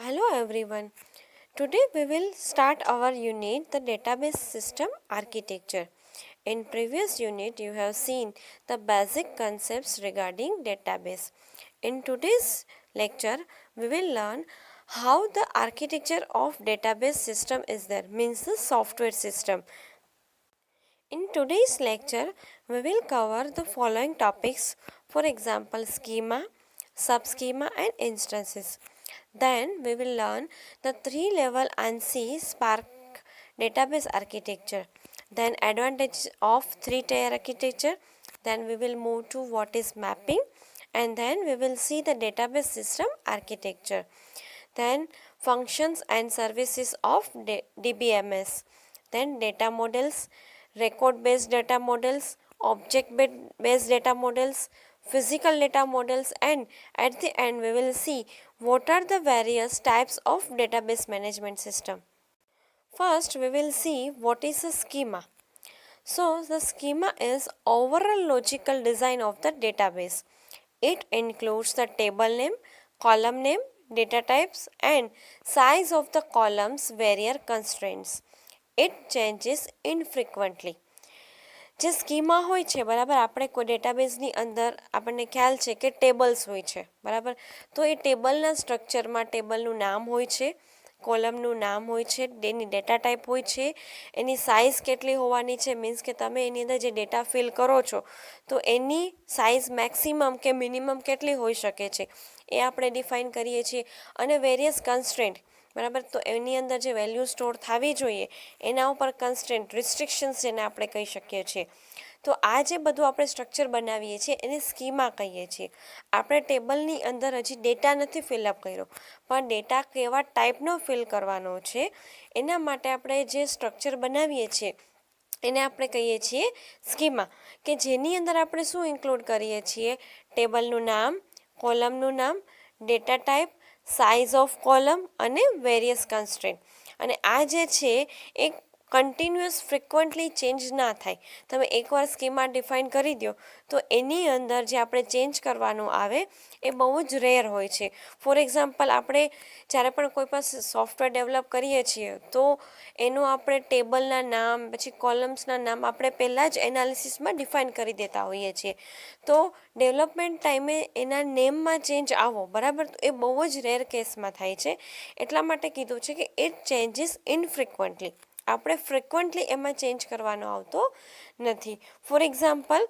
Hello everyone. Today we will start our unit, the database system architecture. In previous unit you have seen the basic concepts regarding database. In today's lecture we will learn how the architecture of database system is there, means the software system. In today's lecture we will cover the following topics, for example schema, subschema and instances. Then we will learn the three-level ANSI Spark database architecture. Then advantage of three-tier architecture. Then we will move to what is mapping, and then we will see the database system architecture. Then functions and services of DBMS. Then data models, record-based data models, object-based data models, physical data models, and at the end we will see what are the various types of database management system. First we will see what is a schema. So the schema is overall logical design of the database. It includes the table name, column name, data types and size of the columns various constraints. It changes infrequently. જે schema હોય છે બરાબર, આપણે કોઈ ડેટાબેઝની અંદર આપણને ખ્યાલ છે કે ટેબલ્સ હોય છે બરાબર. તો એ ટેબલના સ્ટ્રક્ચરમાં ટેબલનું નામ હોય છે, કોલમનું નામ હોય છે, એની ડેટા ટાઈપ હોય છે, એની સાઇઝ કેટલી હોવાની છે, મીન્સ કે તમે એની અંદર જે ડેટા ફિલ કરો છો તો એની સાઇઝ મેક્સિમમ કે મિનિમમ કેટલી હોઈ શકે છે એ આપણે ડિફાઇન કરીએ છીએ. અને વેરિયસ કન્સ્ટ્રેન્ટ બરાબર, તો એની અંદર જે વેલ્યુ સ્ટોર થવી જોઈએ એના ઉપર કન્સ્ટ્રેન્ટ રિસ્ટ્રિક્શન્સ જેને આપણે કહી શકીએ છીએ. તો આ જે બધું આપણે સ્ટ્રક્ચર બનાવીએ છીએ એને સ્કીમા કહીએ છીએ. આપણે ટેબલની અંદર હજી ડેટા નથી ફિલઅપ કર્યો, પણ ડેટા કેવા ટાઈપનો ફિલ કરવાનો છે એના માટે આપણે જે સ્ટ્રક્ચર બનાવીએ છીએ એને આપણે કહીએ છીએ સ્કીમા, કે જેની અંદર આપણે શું ઇન્ક્લુડ કરીએ છીએ, ટેબલનું નામ, કોલમનું નામ, data type, size of column અને વેરિયસ કન્સ્ટ્રેન્ટ. અને આ જે છે એ કન્ટિન્યુઅસ ફ્રિકવન્ટલી ચેન્જ ના થાય. તમે એકવાર સ્કીમા ડિફાઇન કરી દો તો એની અંદર જે આપણે ચેન્જ કરવાનું આવે એ બહુ જ રેર હોય છે. ફોર એક્ઝામ્પલ, આપણે જ્યારે પણ કોઈ પણ સોફ્ટવેર ડેવલપ કરીએ છીએ તો એનું આપણે ટેબલના નામ પછી કોલમ્સના નામ આપણે પહેલાં જ એનાલિસિસમાં ડિફાઇન કરી દેતા હોઈએ છીએ. તો ડેવલપમેન્ટ ટાઈમે એના નેમમાં ચેન્જ આવો બરાબર, તો એ બહુ જ રેર કેસમાં થાય છે. એટલા માટે કીધું છે કે ઇટ ચેન્જીસ ઇનફ્રિકવન્ટલી. આપણે ફ્રિકવન્ટલી એમાં ચેન્જ કરવાનો આવતો નથી. For example,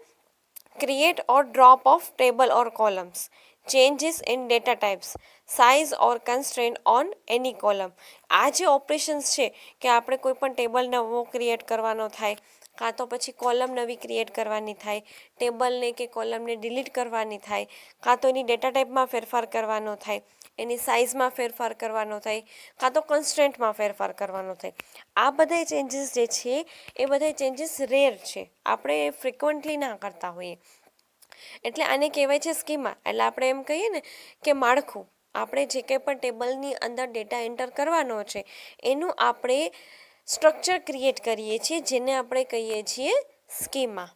create or drop of table or columns, changes in data types, size or constraint on any column. આ જે ઓપરેશન્સ છે કે આપણે કોઈ પણ ટેબલ નવો ક્રિએટ કરવાનો થાય, કાં તો પછી કોલમ નવી ક્રિએટ કરવાની થાય, ટેબલને કે કોલમને ડિલીટ કરવાની થાય, કાં તો એની ડેટા ટાઈપમાં ફેરફાર કરવાનો થાય, એની સાઇઝમાં ફેરફાર કરવાનો થાય, કાં તો કન્સ્ટ્રેન્ટમાં ફેરફાર કરવાનો થાય. આ બધા ચેન્જીસ જે છે એ બધા ચેન્જીસ રેર છે, આપણે ફ્રિકવન્ટલી ના કરતા હોઈએ. એટલે આને કહેવાય છે સ્કીમા. એટલે આપણે એમ કહીએ ને કે માળખું, આપણે જે કંઈ પણ ટેબલની અંદર ડેટા એન્ટર કરવાનો છે એનું આપણે સ્ટ્રક્ચર ક્રિએટ કરીએ છીએ જેને આપણે કહીએ છીએ schema.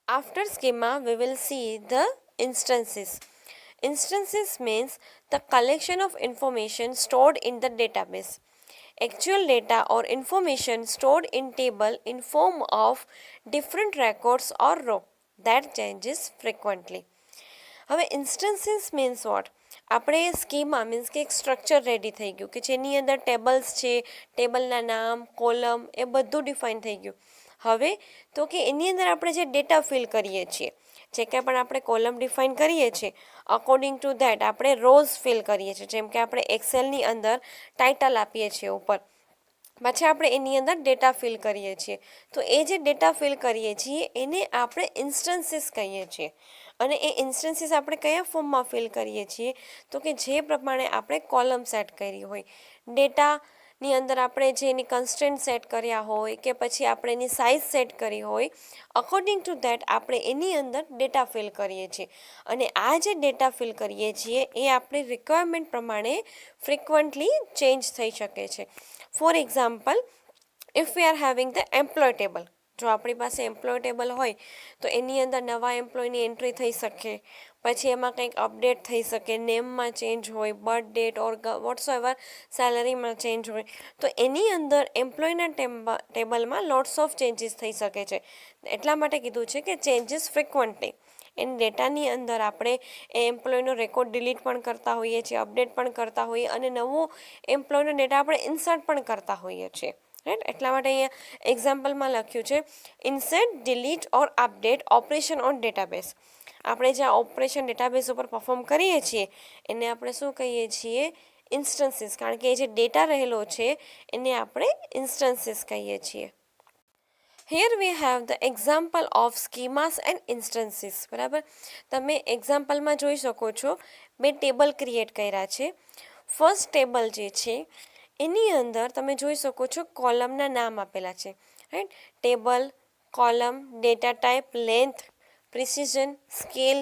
After schema, we will see the instances. Instances means the collection of information stored in the database. Actual data or information stored in table in form of different records or row that changes frequently. હવે instances means what, આપણે schema means કે એક structure ready થઈ ગયું કે જેની અંદર tables છે, ટેબલના નામ, કોલમ એ બધું ડિફાઇન થઈ ગયું. હવે તો કે એની અંદર આપણે જે ડેટા ફિલ કરીએ છીએ, જે કંઈ પણ આપણે કોલમ ડિફાઇન કરીએ છીએ અકોર્ડિંગ ટુ ધેટ આપણે રોઝ ફિલ કરીએ છીએ. જેમ કે આપણે એક્સેલની અંદર ટાઇટલ આપીએ છીએ ઉપર, પછી આપણે એની અંદર ડેટા ફિલ કરીએ છીએ. તો એ જે ડેટા ફિલ કરીએ છીએ એને આપણે ઇન્સ્ટન્સીસ કહીએ છીએ. અને એ ઇન્સ્ટન્સીસ આપણે કયા ફોર્મમાં ફિલ કરીએ છીએ, તો કે જે પ્રમાણે આપણે કોલમ સેટ કરી હોય, ડેટાની અંદર આપણે જે એની કન્સ્ટન્ટ સેટ કર્યા હોય કે પછી આપણે એની સાઇઝ સેટ કરી હોય, અકોર્ડિંગ ટુ ધેટ આપણે એની અંદર ડેટા ફિલ કરીએ છીએ. અને આ જે ડેટા ફિલ કરીએ છીએ એ આપણી રિક્વાયરમેન્ટ પ્રમાણે ફ્રિકવન્ટલી ચેન્જ થઈ શકે છે. For example, if we are having the employ table, જો આપણી પાસે એમ્પ્લોય ટેબલ હોય તો એની અંદર નવા એમ્પ્લોયની એન્ટ્રી થઈ શકે, પછી એમાં કંઈક અપડેટ થઈ શકે, નેમમાં ચેન્જ હોય, બર્થ ડેટ ઓર વોટ્સ એવર સેલરીમાં ચેન્જ હોય, તો એની અંદર એમ્પ્લોયના ટેબલમાં લોટ્સ ઓફ ચેન્જીસ થઈ શકે છે. એટલા માટે કીધું છે કે ચેન્જીસ ફ્રિકવન્ટલી. એની ડેટાની અંદર આપણે એ એમ્પ્લોયનો રેકોર્ડ ડિલીટ પણ કરતા હોઈએ છીએ, અપડેટ પણ કરતા હોઈએ, અને નવો એમ્પ્લોયનો ડેટા આપણે ઇન્સર્ટ પણ કરતા હોઈએ છીએ, રાઈટ. એટલા માટે અહીંયા એક્ઝામ્પલમાં લખ્યું છે insert, delete or update operation on database. આપણે જે ઓપરેશન ડેટાબેઝ ઉપર પરફોર્મ કરીએ છીએ એને આપણે શું કહીએ છીએ? ઇન્સ્ટન્સીસ. કારણ કે એ જે ડેટા રહેલો છે એને આપણે ઇન્સ્ટન્સીસ કહીએ છીએ. Here we have the example of schemas and instances. બરાબર, તમે એક્ઝામ્પલમાં જોઈ શકો છો બે ટેબલ ક્રિએટ કર્યા છે. ફર્સ્ટ ટેબલ જે છે એની અંદર તમે જોઈ શકો છો કોલમના નામ આપેલા છે, right. Table, column, data type, length, precision, scale,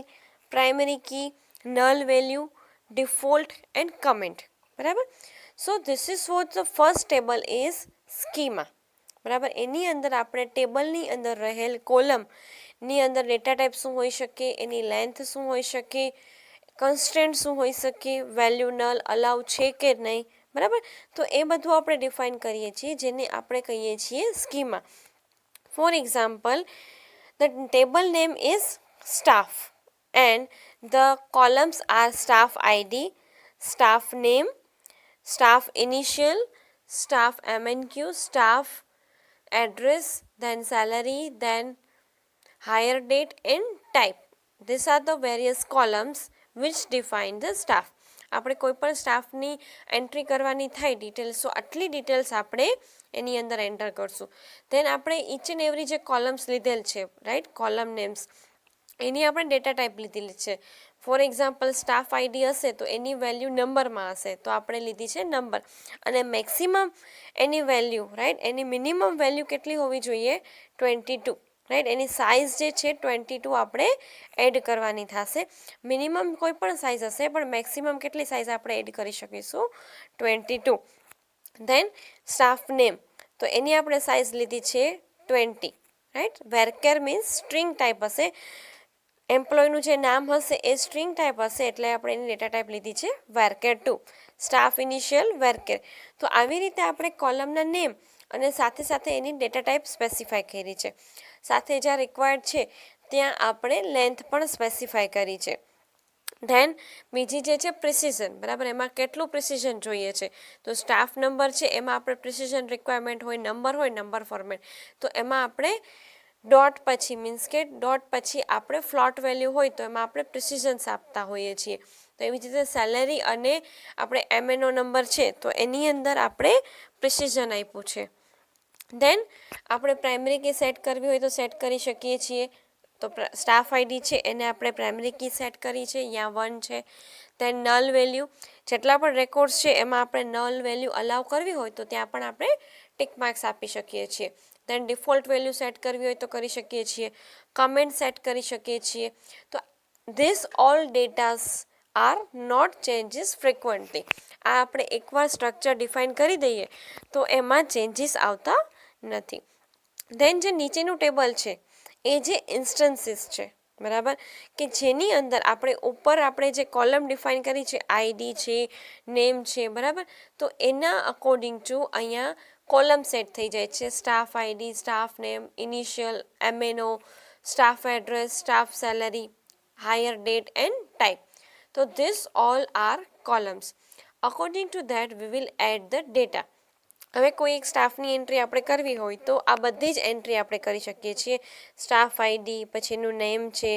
primary key, null value, default and comment. બરાબર. So this is what the first table is schema. બરાબર, એની અંદર આપણે ટેબલની અંદર રહેલ કોલમની અંદર ડેટા ટાઈપ શું હોઈ શકે, એની લેન્થ શું હોઈ શકે, કન્સ્ટન્ટ શું હોઈ શકે, વેલ્યુ નલ અલાઉ છે કે નહીં. બરાબર, તો એ બધું આપણે ડિફાઇન કરીએ છીએ, જેને આપણે કહીએ છીએ schema. For example, the table name is staff and the columns are staff ID, staff name, staff initial, staff MNQ, staff address, then salary, then hire date and type. These are the various columns which define the staff. આપણે કોઈ પણ સ્ટાફની entry કરવાની થાય details, તો આટલી details આપણે એની અંદર એન્ટર કરશું. ધેન આપણે ઈચ એન્ડ એવરી જે કોલમ્સ લીધેલ છે, રાઈટ, કોલમ નેમ્સ, એની આપણે ડેટા ટાઈપ લીધેલી છે. ફોર એક્ઝામ્પલ, સ્ટાફ આઈડી હશે તો એની વેલ્યુ નંબરમાં હશે, તો આપણે લીધી છે નંબર. અને મેક્સિમમ એની વેલ્યુ, રાઈટ, એની મિનિમમ વેલ્યુ કેટલી હોવી જોઈએ? 22, રાઈટ. એની સાઇઝ જે છે 22 આપણે એડ કરવાની થશે. મિનિમમ કોઈ પણ સાઇઝ હશે, પણ મેક્સિમમ કેટલી સાઇઝ આપણે એડ કરી શકીશું? 22. ધેન સ્ટાફ નેમ, તો એની આપણે સાઇઝ લીધી છે 20, રાઈટ. વેરકેર મીન્સ સ્ટ્રિંગ ટાઈપ હશે, એમ્પ્લોયનું જે નામ હશે એ સ્ટ્રિંગ ટાઈપ હશે, એટલે આપણે એની ડેટા ટાઈપ લીધી છે વેરકેર 2. Staff initial વેરકેર. તો આવી રીતે આપણે કોલમના નેમ અને સાથે સાથે એની ડેટા ટાઈપ સ્પેસિફાઈ કરી છે. સાથે જ્યાં રિક્વાયર્ડ છે ત્યાં આપણે લેન્થ પણ સ્પેસિફાઈ કરી છે. ધેન બીજી જે છે પ્રિસિઝન. બરાબર, એમાં કેટલું પ્રિસિઝન જોઈએ છે? તો સ્ટાફ નંબર છે એમાં આપણે પ્રિસિઝન રિક્વાયરમેન્ટ હોય, નંબર હોય, નંબર ફોર્મેટ, તો એમાં આપણે ડોટ પછી મીન્સ કે ડોટ પછી આપણે ફ્લોટ વેલ્યુ હોય તો એમાં આપણે પ્રિસિઝન્સ આપતા હોઈએ છીએ. તો એવી જ રીતે સેલેરી અને આપણે MNO નંબર છે તો એની અંદર આપણે પ્રિસિઝન આપ્યું છે. ધેન આપણે પ્રાઇમરી કી સેટ કરવી હોય તો સેટ કરી શકીએ છીએ. તો સ્ટાફ આઈડી છે એને આપણે પ્રાઇમરી કી સેટ કરી છે, અહીંયા 1 છે. ધેન નલ વેલ્યુ, જેટલા પણ રેકોર્ડ્સ છે એમાં આપણે નલ વેલ્યુ અલાઉ કરવી હોય તો ત્યાં પણ આપણે ટિક માર્ક્સ આપી શકીએ છીએ. ધેન ડિફોલ્ટ વેલ્યુ સેટ કરવી હોય તો કરી શકીએ છીએ, કમેન્ટ સેટ કરી શકીએ છીએ. તો this all datas are not changes frequently. આ આપણે એકવાર સ્ટ્રક્ચર ડિફાઇન કરી દઈએ તો એમાં ચેન્જીસ આવતા નથી. ધેન જે નીચેનું ટેબલ છે એ જે ઇન્સ્ટન્સીસ છે, બરાબર, કે જેની અંદર આપણે ઉપર આપણે જે કોલમ ડિફાઇન કરી છે, આઈડી છે, નેમ છે, બરાબર, તો એના અકોર્ડિંગ ટુ અહીંયા કોલમ સેટ થઈ જાય છે. Staff ID, staff name, initial, MNO, staff address, staff salary, hire date and type. તો this all are columns. According to that we will add the data. હવે કોઈ એક સ્ટાફની એન્ટ્રી આપણે કરવી હોય તો આ બધી જ એન્ટ્રી આપણે કરી શકીએ છીએ. સ્ટાફ આઈડી, પછી એનું નેમ છે,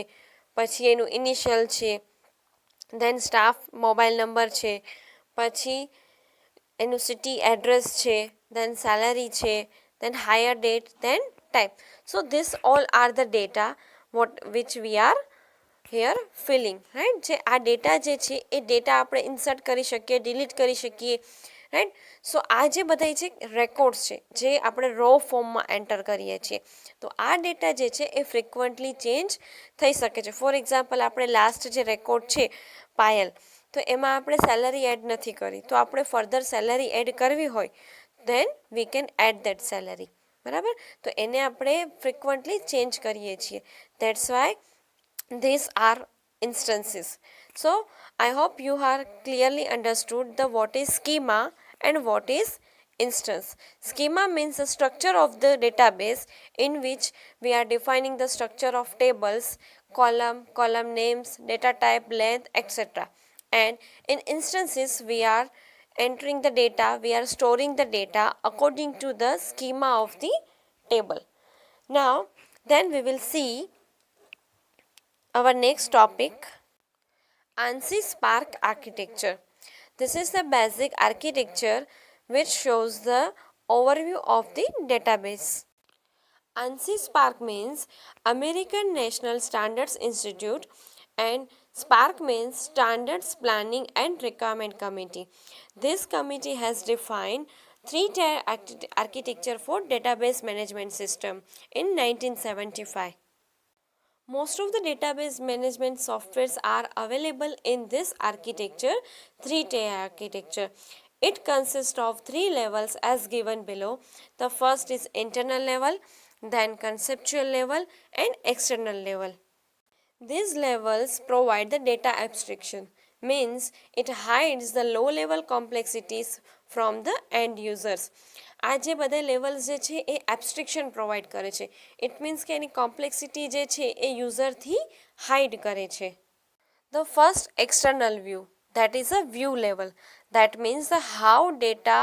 પછી એનું ઇનિશિયલ છે, ધેન સ્ટાફ મોબાઈલ નંબર છે, પછી એનું સિટી એડ્રેસ છે, ધેન સેલરી છે, then hire date, then type. So this all are the data what which we are here filling, right. જે આ ડેટા જે છે એ ડેટા આપણે ઇન્સર્ટ કરી શકીએ, ડિલીટ કરી શકીએ, રાઈટ. સો આ જે બધા છે રેકોર્ડ્સ છે જે આપણે રો ફોર્મમાં એન્ટર કરીએ છીએ. તો આ ડેટા જે છે એ ફ્રિકવન્ટલી ચેન્જ થઈ શકે છે. ફોર એક્ઝામ્પલ, આપણે લાસ્ટ જે રેકોર્ડ છે પાયલ, તો એમાં આપણે સેલરી એડ નથી કરી, તો આપણે ફર્ધર સેલરી એડ કરવી હોય then we can add that salary. બરાબર, તો એને આપણે ફ્રિકવન્ટલી ચેન્જ કરીએ છીએ. That's why this are instances. So I hope you are clearly understood the what is schema and what is instance. Schema means the structure of the database in which we are defining the structure of tables, column names, data type, length, etc. And in instances we are entering the data, we are storing the data according to the schema of the table. Now then we will see our next topic, ANSI Spark architecture. This is the basic architecture which shows the overview of the database. ANSI Spark means American National Standards Institute and Spark means Standards Planning and Requirement Committee. This committee has defined three-tier architecture for database management system in 1975. Most of the database management softwares are available in this architecture, three-tier architecture. It consists of three levels as given below. The first is internal level, then conceptual level and external level. These levels provide the data abstraction, means it hides the low level complexities from the end users. આ જે બધા levels જે છે એ એબ્સ્ટ્રિક્શન provide કરે છે. It means કે એની complexity જે છે એ યુઝરથી હાઇડ કરે છે. The first external view, that is a view level. That means the how data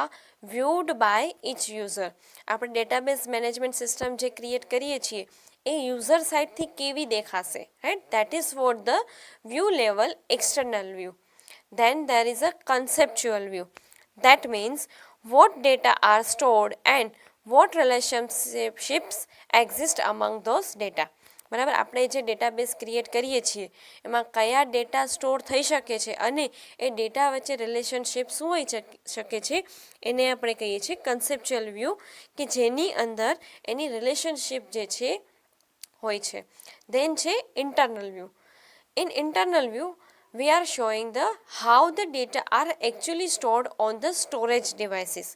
viewed by each user. આપણે ડેટાબેઝ મેનેજમેન્ટ સિસ્ટમ જે ક્રિએટ કરીએ છીએ એ યુઝર સાઇડથી કેવી દેખાશે, right? That is what the view level external view. Then there is a conceptual view. That means what data are stored and what relationships exist among those data. બરાબર, આપણે જે database create કરીએ છીએ એમાં કયા data store થઈ શકે છે અને એ ડેટા વચ્ચે રિલેશનશિપ શું હોઈ શકે છે એને આપણે કહીએ છીએ કન્સેપ્ચ્યુઅલ વ્યૂ, કે જેની અંદર એની રિલેશનશિપ જે છે હોય છે. દેન છે internal view. In internal view we are showing the how the data are actually stored on the storage devices.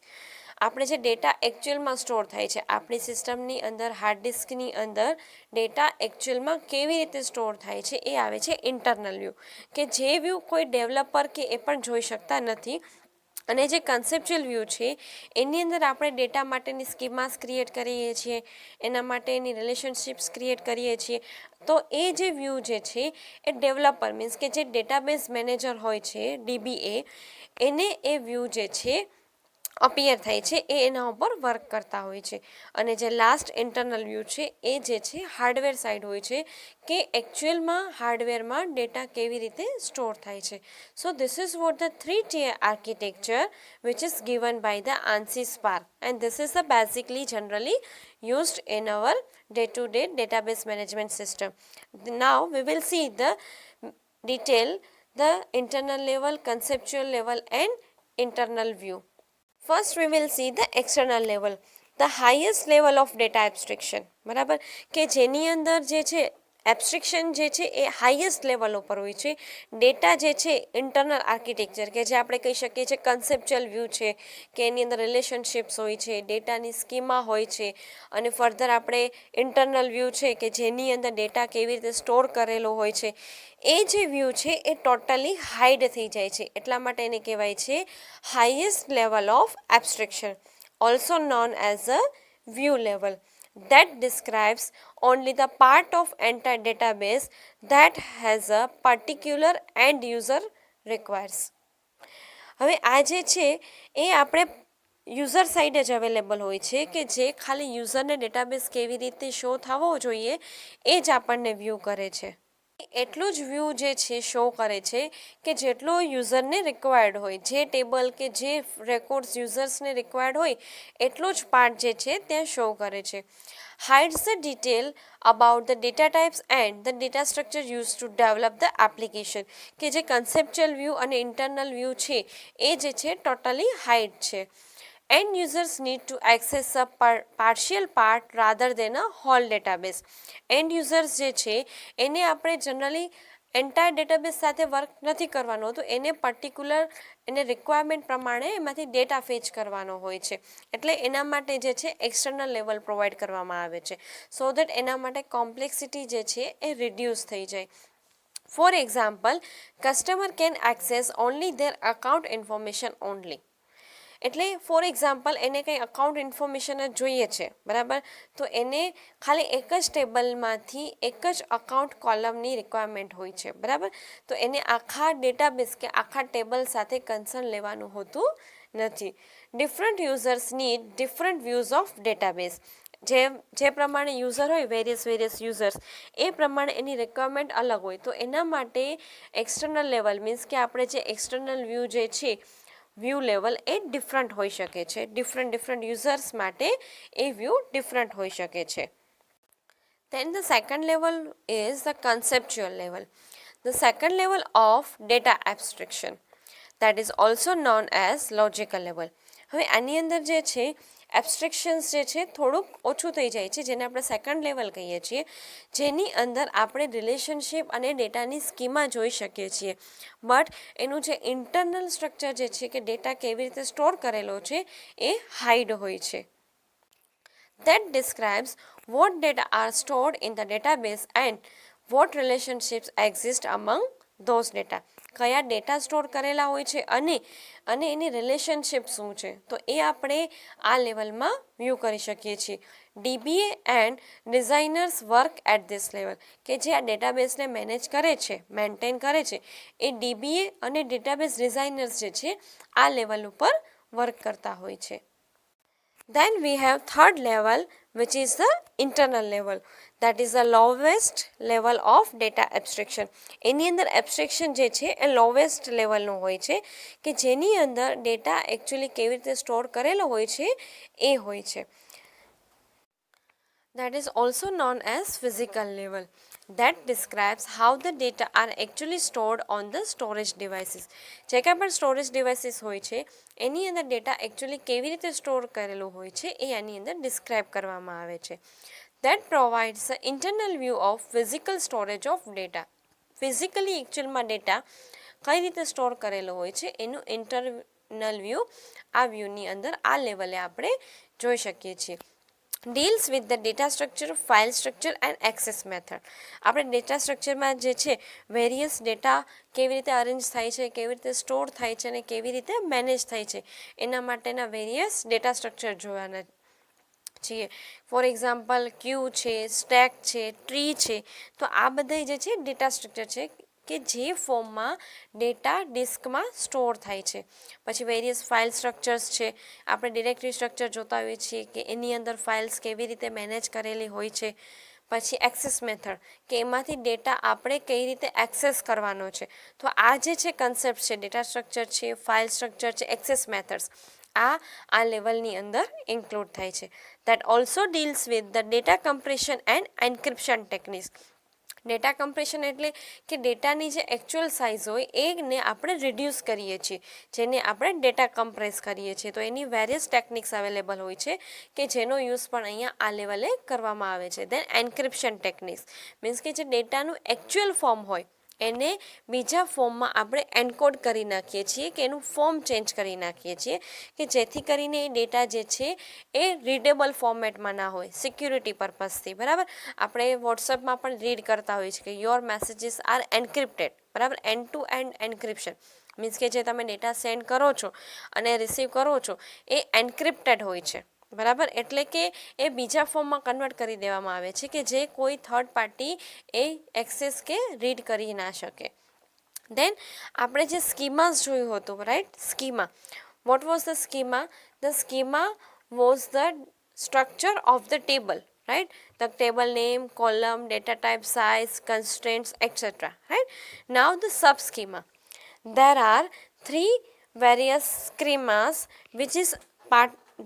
આપણે જે ડેટા એકચ્યુઅલમાં સ્ટોર થાય છે આપણી સિસ્ટમની અંદર, હાર્ડ ડિસ્કની અંદર ડેટા એકચ્યુઅલમાં કેવી રીતે સ્ટોર થાય છે એ આવે છે ઇન્ટરનલ વ્યૂ, કે જે વ્યૂ કોઈ ડેવલપર કે એ પણ જોઈ શકતા નથી. અને જે કન્સેપ્ચ્યુઅલ વ્યૂ છે એની અંદર આપણે ડેટા માટેની સ્કીમાસ ક્રિએટ કરીએ છીએ, એના માટેની રિલેશનશિપ્સ ક્રિએટ કરીએ છીએ. તો એ જે વ્યૂ જે છે એ ડેવલપર મીન્સ કે જે ડેટાબેઝ મેનેજર હોય છે DBA, એને એ વ્યૂ જે છે અપિયર થાય છે, એ એના ઉપર વર્ક કરતા હોય છે. અને જે લાસ્ટ ઇન્ટરનલ વ્યૂ છે એ જે છે હાર્ડવેર સાઇડ હોય છે, કે એકચ્યુઅલમાં હાર્ડવેરમાં ડેટા કેવી રીતે સ્ટોર થાય છે. સો this is what the three-tier architecture which is given by the ANSI Spark, and this is the basically generally used in our day-to-day database management system. Now we will see the detail, the internal level, conceptual level and internal view. First we will see the external level, the highest level of data abstraction. બરાબર, કે જેની અંદર જે છે એબ્સ્ટ્રિક્શન જે છે એ highest level ઉપર હોય છે. ડેટા જે છે ઇન્ટરનલ આર્કિટેક્ચર, કે જે આપણે કહી શકીએ છીએ કન્સેપ્ચ્યુઅલ વ્યૂ છે, કે એની અંદર રિલેશનશિપ્સ હોય છે, ડેટાની સ્કીમા હોય છે. અને ફર્ધર આપણે ઇન્ટરનલ વ્યૂ છે કે જેની અંદર ડેટા કેવી રીતે સ્ટોર કરેલો હોય છે. એ જે વ્યૂ છે એ ટોટલી હાઇડ થઈ જાય છે, એટલા માટે એને કહેવાય છે highest level of abstraction, also known as a view level. That describes only the part of entire database that has a particular end user requires. હવે આ જે છે એ આપણે યુઝર સાઇડ જ અવેલેબલ હોય છે, કે જે ખાલી યુઝરને ડેટાબેઝ કેવી રીતે શો થવો જોઈએ એ જ આપણને વ્યૂ કરે છે. એટલું જ વ્યૂ જે છે શો કરે છે કે જેટલો યુઝરને રિક્વાયર્ડ હોય, જે ટેબલ કે જે રેકોર્ડ્સ યુઝર્સને રિક્વાયર્ડ હોય એટલો જ પાર્ટ જે છે ત્યાં શો કરે છે. hides the detail about the data types and the data structure used to develop the application, કે જે કન્સેપ્ચ્યુઅલ વ્યૂ અને ઇન્ટરનલ વ્યૂ છે એ જે છે ટોટલી હાઇડ છે. End users need to access a partial part rather than a whole database. End users જે છે એને આપણે જનરલી એન્ટાયર ડેટાબેઝ સાથે વર્ક નથી કરવાનું હોતું, એને પર્ટિક્યુલર એને રિક્વાયરમેન્ટ પ્રમાણે એમાંથી ડેટા ફેચ કરવાનો હોય છે. એટલે એના માટે જે છે એક્સટર્નલ લેવલ પ્રોવાઈડ કરવામાં આવે છે, સો દેટ એના માટે કોમ્પ્લેક્સિટી જે છે એ રિડ્યુસ થઈ જાય. For example, customer can access only their account information only. એટલે ફોર એક્ઝામ્પલ એને કંઈ અકાઉન્ટ ઇન્ફોર્મેશન જ જોઈએ છે, બરાબર, તો એને ખાલી એક જ ટેબલમાંથી એક જ અકાઉન્ટ કોલમની રિક્વાયરમેન્ટ હોય છે, બરાબર, તો એને આખા ડેટાબેઝ કે આખા ટેબલ સાથે કન્સર્ન લેવાનું હોતું નથી. Different users need different views of database. જે પ્રમાણે યુઝર હોય વેરિયસ યુઝર્સ એ પ્રમાણે એની રિક્વાયરમેન્ટ અલગ હોય, તો એના માટે એક્સટર્નલ લેવલ મીન્સ કે આપણે જે એક્સટર્નલ વ્યૂ જે છે વ્યૂ લેવલ એ ડિફરન્ટ હોઈ શકે છે. ડિફરન્ટ યુઝર્સ માટે એ વ્યૂ ડિફરન્ટ હોઈ શકે છે. Then the second level is the conceptual level. The second level of data abstraction, that is also known as logical level. હવે આની અંદર જે છે એબ્સ્ટ્રેક્શન્સ જે છે થોડુંક ઓછું થઈ જાય છે, જેને આપણે સેકન્ડ લેવલ કહીએ છીએ, જેની અંદર આપણે રિલેશનશિપ અને ડેટાની સ્કીમા જોઈ શકીએ છીએ, બટ એનું જે ઇન્ટરનલ સ્ટ્રક્ચર જે છે કે ડેટા કેવી રીતે સ્ટોર કરેલો છે એ હાઈડ હોય છે. That describes what data are stored in the database and what relationships exist among those data. કયા ડેટા સ્ટોર કરેલા હોય છે અને એની રિલેશનશિપ શું છે, તો એ આપણે આ લેવલમાં વ્યૂ કરી શકીએ છીએ. DBA and designers work at this level, કે જે આ ડેટાબેઝને મેનેજ કરે છે, મેન્ટેન કરે છે, એ ડીબીએ અને ડેટાબેઝ ડિઝાઇનર્સ જે છે આ લેવલ ઉપર વર્ક કરતા હોય છે. Then we have third level, which is the internal level, that is the lowest level of data abstraction. એની અંદર એબ્સ્ટ્રેક્શન જે છે એ લોવેસ્ટ લેવલનું હોય છે, કે જેની અંદર ડેટા એકચ્યુઅલી કેવી રીતે સ્ટોર કરેલો હોય છે એ હોય છે. That is also known as physical level. That describes how the data are actually stored on the storage devices. જે કાંઈ પણ સ્ટોરેજ ડિવાઇસીસ હોય છે એની અંદર ડેટા એકચ્યુઅલી કેવી રીતે સ્ટોર કરેલું હોય છે એ આની અંદર ડિસ્ક્રાઇબ કરવામાં આવે છે. That provides the internal view of physical storage of data. Physically એકચ્યુઅલમાં ડેટા કઈ રીતે સ્ટોર કરેલો હોય છે એનું ઇન્ટરનલ વ્યૂ આ વ્યૂની અંદર આ લેવલે આપણે જોઈ શકીએ છીએ. Deals with the data structure, file structure and access method. આપણે ડેટા સ્ટ્રક્ચરમાં જે છે વેરિયસ ડેટા કેવી રીતે અરેન્જ થાય છે, કેવી રીતે સ્ટોર થાય છે અને કેવી રીતે મેનેજ થાય છે એના માટેના વેરિયસ ડેટા સ્ટ્રક્ચર જોવાના છીએ. ફોર એક્ઝામ્પલ ક્યુ છે, સ્ટેક છે, ટ્રી છે, તો આ બધા જે છે ડેટા સ્ટ્રક્ચર છે કે જે ફોર્મમાં ડેટા ડિસ્કમાં સ્ટોર થાય છે. પછી વેરિયસ ફાઇલ સ્ટ્રક્ચર્સ છે, આપણે ડિરેક્ટરી સ્ટ્રક્ચર જોતા હોઈએ છીએ કે એની અંદર ફાઇલ્સ કેવી રીતે મેનેજ કરેલી હોય છે. પછી એક્સેસ મેથડ, કે એમાંથી ડેટા આપણે કઈ રીતે એક્સેસ કરવાનો છે. તો આ જે છે કન્સેપ્ટ છે, ડેટા સ્ટ્રક્ચર છે, ફાઇલ સ્ટ્રક્ચર છે, એક્સેસ મેથડ્સ, આ લેવલની અંદર ઇન્ક્લુડ થાય છે. That also deals with the data compression and encryption techniques. Data compression એટલે કે ડેટાની જે એકચ્યુઅલ સાઇઝ હોય એને આપણે રિડ્યુસ કરીએ છીએ, જેને આપણે ડેટા કમ્પ્રેસ કરીએ છીએ. તો એની વેરિયસ ટેકનિક્સ અવેલેબલ હોય છે કે જેનો યુઝ પણ અહીંયા આ લેવલે કરવામાં આવે છે. દેન એન્ક્રિપ્શન ટેકનિક્સ મીન્સ કે જે ડેટાનું એકચ્યુઅલ ફોર્મ હોય એને બીજા ફોર્મમાં આપણે એન્કોડ કરી નાખીએ છીએ, કે એનું ફોર્મ ચેન્જ કરી નાખીએ છીએ, કે જેથી કરીને એ ડેટા જે છે એ રીડેબલ ફોર્મેટમાં ના હોય, સિક્યુરિટી પર્પઝથી. બરાબર, આપણે વોટ્સઅપમાં પણ રીડ કરતા હોઈએ છીએ કે યોર મેસેજીસ આર એન્ક્રિપ્ટેડ. બરાબર, end to end encryption means કે જે તમે ડેટા સેન્ડ કરો છો અને રિસીવ કરો છો એ એન્ક્રિપ્ટેડ હોય છે. બરાબર, એટલે કે એ બીજા ફોર્મમાં કન્વર્ટ કરી દેવામાં આવે છે કે જે કોઈ થર્ડ પાર્ટી એ એક્સેસ કે રીડ કરી ના શકે. દેન આપણે જે સ્કીમાસ જોયું હતું, right, schema. What was the schema? The schema was the structure of the table, right? The table name, column, data type, size, constraints, etc. Right? Now the sub-schema. There are three various schemas which is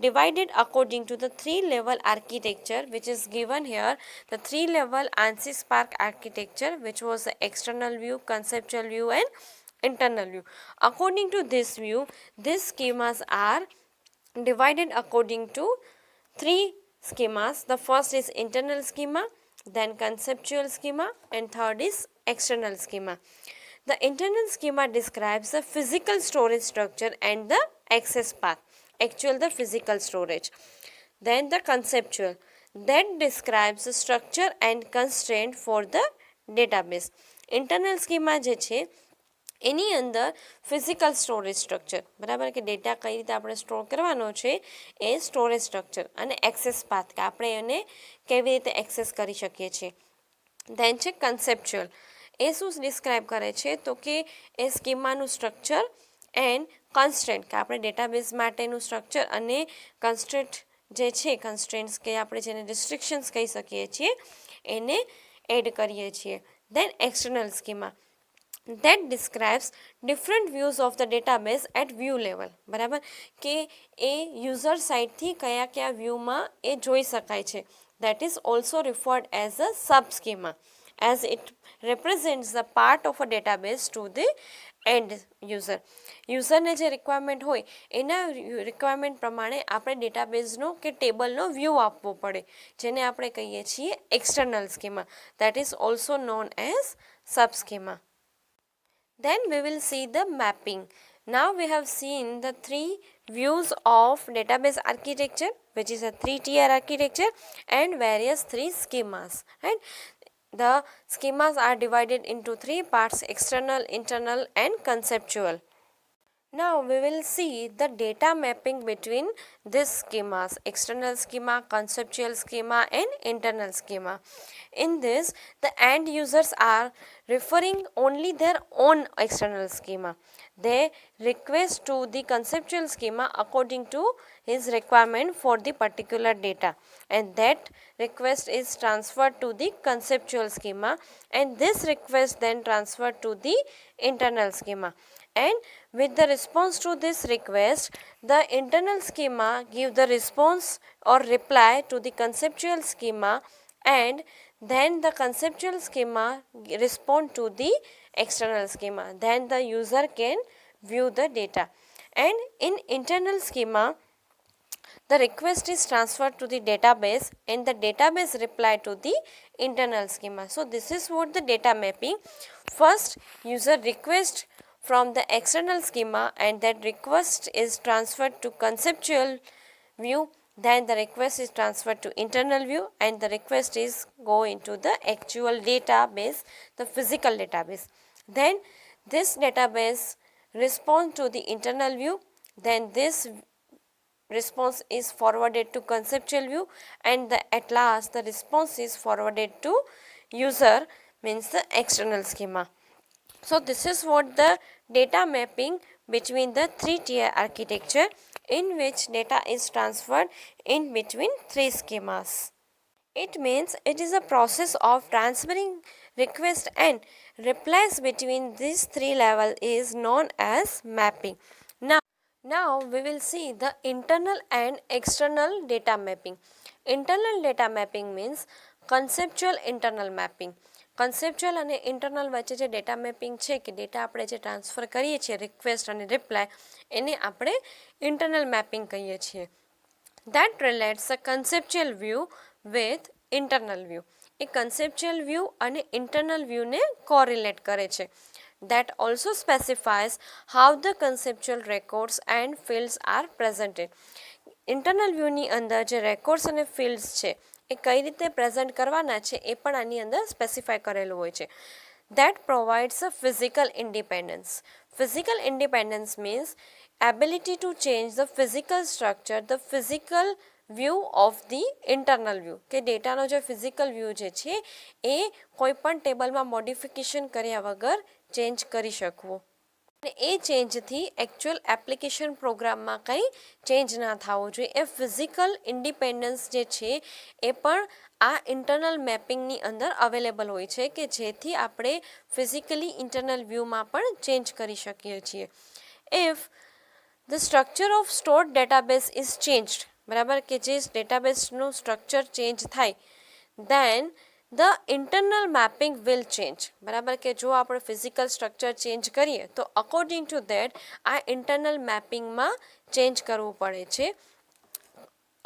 divided according to the three-level architecture which is given here. The three-level ANSI Spark architecture, which was the external view, conceptual view and internal view. According to this view, these schemas are divided according to three schemas. The first is internal schema, then conceptual schema and third is external schema. The internal schema describes the physical storage structure and the access path, the physical storage. Then the conceptual, that describes the structure and constraint for the database. Internal schema જે છે એની અંદર physical storage structure, બરાબર, કે data કઈ રીતે આપણે store કરવાનો છે એ સ્ટોરેજ સ્ટ્રક્ચર અને એક્સેસ પાથ, કે આપણે એને કેવી રીતે એક્સેસ કરી શકીએ છીએ. ધેન છે કન્સેપ્ચ્યુઅલ. એ શું ડિસ્ક્રાઇબ કરે છે તો કે એ સ્કીમાનું સ્ટ્રક્ચર એન્ડ કન્સ્ટ્રેન્ટ, કે આપણે ડેટાબેઝ માટેનું સ્ટ્રક્ચર અને કન્સ્ટ્રેન્ટ જે છે, કન્સ્ટ્રેન્ટ્સ કે આપણે જેને રિસ્ટ્રિક્શન્સ કહી શકીએ છીએ, એને એડ કરીએ છીએ. Then external schema that describes different views of the database at view level, બરાબર, કે એ યુઝર સાઇડથી કયા કયા વ્યૂમાં એ જોઈ શકાય છે. That is also referred as a subschema, as it represents the part of a database to the end user. યુઝરને જે રિક્વાયરમેન્ટ હોય એના રિક્વાયરમેન્ટ પ્રમાણે આપણે ડેટાબેઝનો કે ટેબલનો વ્યૂ આપવો પડે, જેને આપણે કહીએ છીએ external schema. That is also known as subschema. Then we will see the mapping. Now we have seen the three views of database architecture, which is a 3-tier architecture, and various 3 schemas. Right? The schemas are divided into 3 parts: external, internal, and conceptual. Now we will see the data mapping between these schemas: external schema, conceptual schema, and internal schema. In this, the end users are referring only their own external schema. They request to the conceptual schema according to his requirement for the particular data, and that request is transferred to the conceptual schema, and this request then transferred to the internal schema. And with the response to this request, the internal schema give the response or reply to the conceptual schema, and then the conceptual schema respond to the external schema. Then the user can view the data. And in internal schema, the request is transferred to the database, and the database reply to the internal schema. So this is what the data mapping. First, user request from the external schema, and that request is transferred to conceptual view. Then the request is transferred to internal view, and the request is go into the actual database, the physical database. Then this database respond to the internal view. Then this response is forwarded to conceptual view, and at last the response is forwarded to user, means the external schema. So this is what the data mapping between the 3-tier architecture, in which data is transferred in between 3 schemas. It means it is a process of transferring request and replies between these 3 levels is known as mapping. Now we will see the internal and external data mapping. Internal data mapping means conceptual internal mapping. Conceptual અને internal વચ્ચે જે data mapping છે, કે data આપણે જે transfer કરીએ છીએ request અને રિપ્લાય, એને આપણે ઇન્ટરનલ મેપિંગ કહીએ છીએ. That relates a conceptual view with internal view. A conceptual view અને ઇન્ટરનલ વ્યૂને કોરિલેટ કરે છે. That also specifies how the conceptual records and fields are presented. Internal વ્યૂની અંદર જે રેકોર્ડ્સ અને ફિલ્ડ્સ છે એ કઈ રીતે પ્રેઝન્ટ કરવાના છે એ પણ આની અંદર સ્પેસિફાય કરેલું હોય છે. That provides a physical independence. Physical independence means ability to change the physical structure, the physical view of the internal view. કે ડેટાનો જે ફિઝિકલ વ્યૂ જે છે એ કોઈ પણ ટેબલમાં મોડિફિકેશન કર્યા વગર ચેન્જ કરી શકવું. અને એ ચેન્જથી એકચ્યુઅલ એપ્લિકેશન પ્રોગ્રામમાં કંઈ ચેન્જ ના થવું જોઈએ. એ ફિઝિકલ ઇન્ડિપેન્ડન્સ જે છે એ પણ આ ઇન્ટરનલ મેપિંગની અંદર અવેલેબલ હોય છે, કે જેથી આપણે ફિઝિકલી ઇન્ટરનલ વ્યૂમાં પણ ચેન્જ કરી શકીએ છીએ. If the structure of stored database is changed, બરાબર, કે જે ડેટાબેઝનું સ્ટ્રક્ચર ચેન્જ થાય, then the internal mapping will change, બરાબર, કે જો આપણે ફિઝિકલ સ્ટ્રક્ચર ચેન્જ કરીએ તો અકોર્ડિંગ ટુ દેટ આ ઇન્ટરનલ મેપિંગમાં ચેન્જ કરવું પડે છે.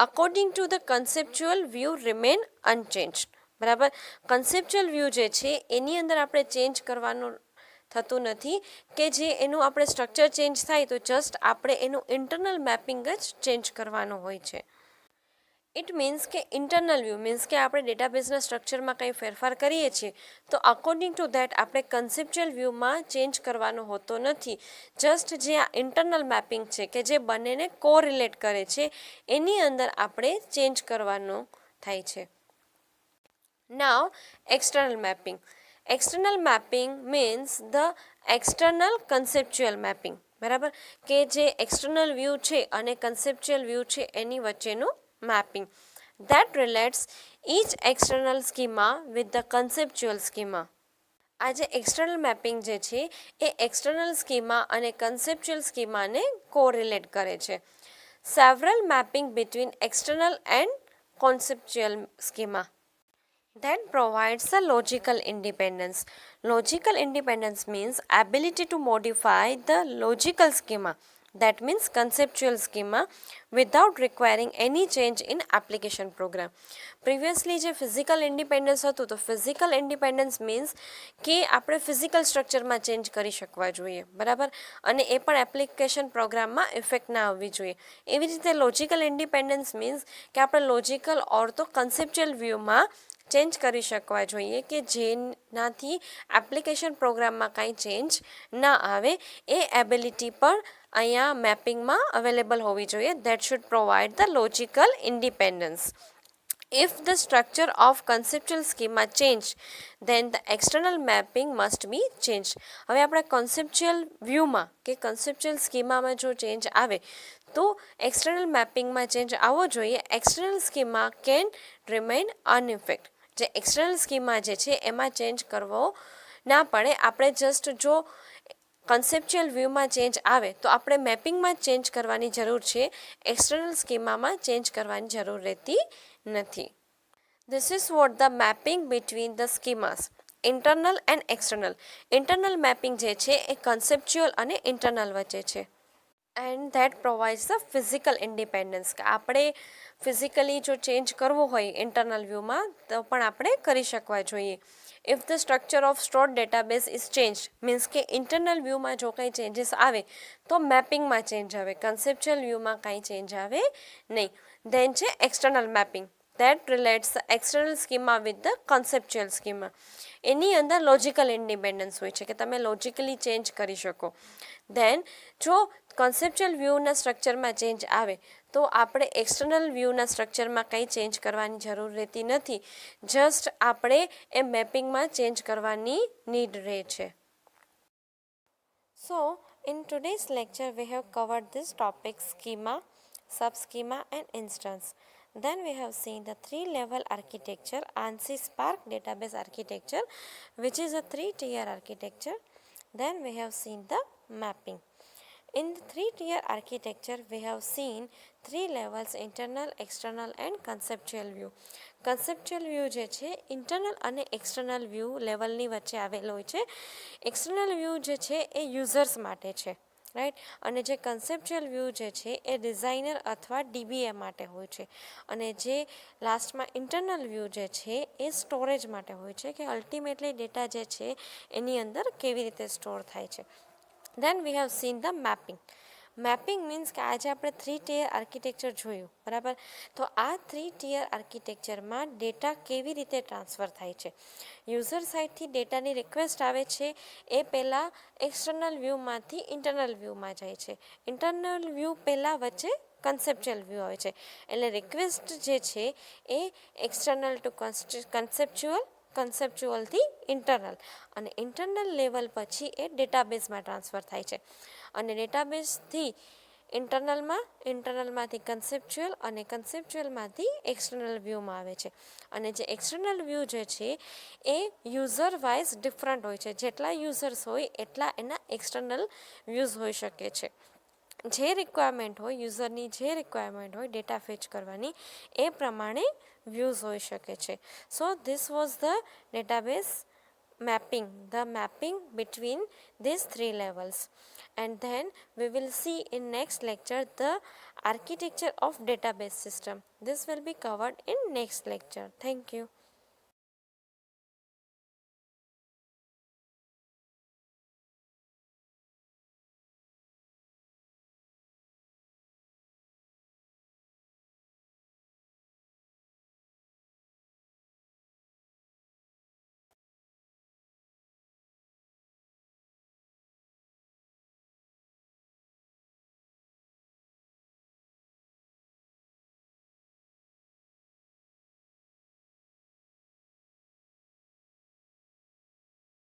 According to the conceptual view remain unchanged, બરાબર. કન્સેપ્ચ્યુઅલ વ્યૂ જે છે એની અંદર આપણે ચેન્જ કરવાનું થતું નથી, કે જે એનું આપણે સ્ટ્રક્ચર ચેન્જ થાય તો જસ્ટ આપણે એનું ઇન્ટરનલ મેપિંગ જ ચેન્જ કરવાનું હોય છે. ઇટ મીન્સ કે ઇન્ટરનલ વ્યૂ મીન્સ કે આપણે ડેટાબેઝના સ્ટ્રક્ચરમાં કંઈ ફેરફાર કરીએ છીએ તો અકોર્ડિંગ ટુ ધેટ આપણે કન્સેપ્ચ્યુઅલ વ્યૂમાં ચેન્જ કરવાનો હોતો નથી. જસ્ટ જે આ ઇન્ટરનલ મેપિંગ છે કે જે બંનેને કોરિલેટ કરે છે એની અંદર આપણે ચેન્જ કરવાનો થાય છે. Now external mapping. External mapping means the external conceptual mapping. બરાબર, કે જે એક્સટર્નલ વ્યૂ છે અને કન્સેપ્ચ્યુઅલ વ્યૂ છે એની વચ્ચેનું mapping that relates each external schema with the conceptual schema. આ જે એક્સટર્નલ મેપિંગ જે છે એ એક્સટર્નલ સ્કીમા અને કન્સેપ્ચ્યુઅલ સ્કીમાને કોરિલેટ કરે છે. Several mapping between external and conceptual schema that provides a logical independence. Logical independence means ability to modify the logical schema, that means conceptual schema, without requiring any change in application program. Previously જે physical independence હતું તો physical independence means કે આપણે physical સ્ટ્રક્ચરમાં change કરી શકવા જોઈએ, બરાબર, અને એ પણ એપ્લિકેશન પ્રોગ્રામમાં ઇફેક્ટ ના આવવી જોઈએ. એવી રીતે લોજિકલ ઇન્ડિપેન્ડન્સ મીન્સ કે આપણે લોજિકલ ઓર તો કન્સેપ્ચ્યુઅલ વ્યૂમાં ચેન્જ કરી શકવા જોઈએ કે જેનાથી એપ્લિકેશન પ્રોગ્રામમાં કાંઈ ચેન્જ ના આવે. એ એબિલિટી પણ અહીંયા મેપિંગમાં અવેલેબલ હોવી જોઈએ. That should provide the logical independence. If the structure of conceptual schema change, then the external mapping must be changed. હવે આપણે કન્સેપ્ચ્યુઅલ વ્યૂમાં કે કન્સેપ્ચ્યુઅલ સ્કીમામાં જો ચેન્જ આવે તો એક્સટર્નલ મેપિંગમાં ચેન્જ આવવો જોઈએ. External schema can remain unaffected. જે એક્સટર્નલ સ્કીમા જે છે એમાં ચેન્જ કરવો ના પડે. આપણે જસ્ટ જો કન્સેપ્ચ્યુઅલ વ્યૂમાં ચેન્જ આવે તો આપણે મેપિંગમાં ચેન્જ કરવાની જરૂર છે, એક્સટર્નલ સ્કીમામાં ચેન્જ કરવાની જરૂર રહેતી નથી. This is what the mapping between the schemas, internal and external. Internal mapping જે છે એ કન્સેપ્ચ્યુઅલ અને ઇન્ટરનલ વચ્ચે છે. And that provides the physical independence, કે આપણે ફિઝિકલી જો ચેન્જ કરવું હોય ઇન્ટરનલ વ્યૂમાં તો પણ આપણે કરી શકવા જોઈએ. If the structure of stored database is change means કે ઇન્ટરનલ વ્યૂમાં જો કંઈ ચેન્જીસ આવે તો મેપિંગમાં ચેન્જ આવે, કન્સેપ્ચ્યુઅલ વ્યૂમાં કાંઈ ચેન્જ આવે નહીં. દેન છે external mapping that relates the external schema with the conceptual schema. એની અંદર લોજિકલ ઇન્ડિપેન્ડન્સ હોય છે કે તમે લોજિકલી ચેન્જ કરી શકો. દેન જો કોન્સેપ્ચ્યુઅલ વ્યૂના સ્ટ્રક્ચરમાં ચેન્જ આવે તો આપણે એક્સટર્નલ વ્યૂના સ્ટ્રક્ચરમાં કંઈ ચેન્જ કરવાની જરૂર રહેતી નથી. જસ્ટ આપણે એ મેપિંગમાં ચેન્જ કરવાની નીડ રહે છે. So in today's lecture we have covered this topic schema, સબ-schema and instance. Then we have seen the three-level architecture, ANSI Spark database architecture, which is a three-tier architecture. Then we have seen the mapping. In the three-tier architecture, we have seen three levels: internal, external and conceptual view. Conceptual view જે છે internal અને external view લેવલની વચ્ચે આવેલો હોય છે. External view જે છે એ યુઝર્સ માટે છે, રાઈટ, અને જે કન્સેપ્ચ્યુઅલ વ્યૂ જે છે એ ડિઝાઇનર અથવા ડીબીએ માટે હોય છે. અને જે લાસ્ટમાં ઇન્ટરનલ વ્યૂ જે છે એ સ્ટોરેજ માટે હોય છે કે અલ્ટિમેટલી ડેટા જે છે એની અંદર કેવી રીતે સ્ટોર થાય છે. Then we have seen the mapping. Mapping means કે આજે આપણે થ્રી ટિયર આર્કિટેક્ચર જોયું, બરાબર. તો આ થ્રી ટિયર આર્કિટેક્ચરમાં ડેટા કેવી રીતે ટ્રાન્સફર થાય છે. યુઝર સાઇડથી ડેટાની રિક્વેસ્ટ આવે છે એ પહેલાં એક્સટર્નલ વ્યૂમાંથી ઇન્ટરનલ વ્યૂમાં જાય છે. ઇન્ટરનલ વ્યૂ પહેલાં વચ્ચે કન્સેપ્ચ્યુઅલ વ્યૂ આવે છે. એટલે રિક્વેસ્ટ જે છે એ એક્સટર્નલ ટુ કન્સેપ્ચ્યુઅલ, કન્સેપ્ચ્યુઅલથી ઇન્ટરનલ, અને ઇન્ટરનલ લેવલ પછી એ ડેટાબેઝમાં ટ્રાન્સફર થાય છે. અને ડેટાબેઝથી ઇન્ટરનલમાં, ઇન્ટરનલમાંથી કન્સેપ્ચ્યુઅલ અને કન્સેપ્ચ્યુઅલમાંથી એક્સટર્નલ વ્યૂમાં આવે છે. અને જે એક્સટર્નલ વ્યૂ જે છે એ યુઝર વાઇઝ ડિફરન્ટ હોય છે. જેટલા યુઝર્સ હોય એટલા એના એક્સટર્નલ વ્યૂઝ હોઈ શકે છે. જે રિક્વાયરમેન્ટ હોય, યુઝરની જે રિક્વાયરમેન્ટ હોય ડેટા ફેચ કરવાની એ પ્રમાણે વ્યૂઝ હોઈ શકે છે. So this was the database mapping, the mapping between these three levels. And then we will see in next lecture the architecture of database system. This will be covered in next lecture. Thank you.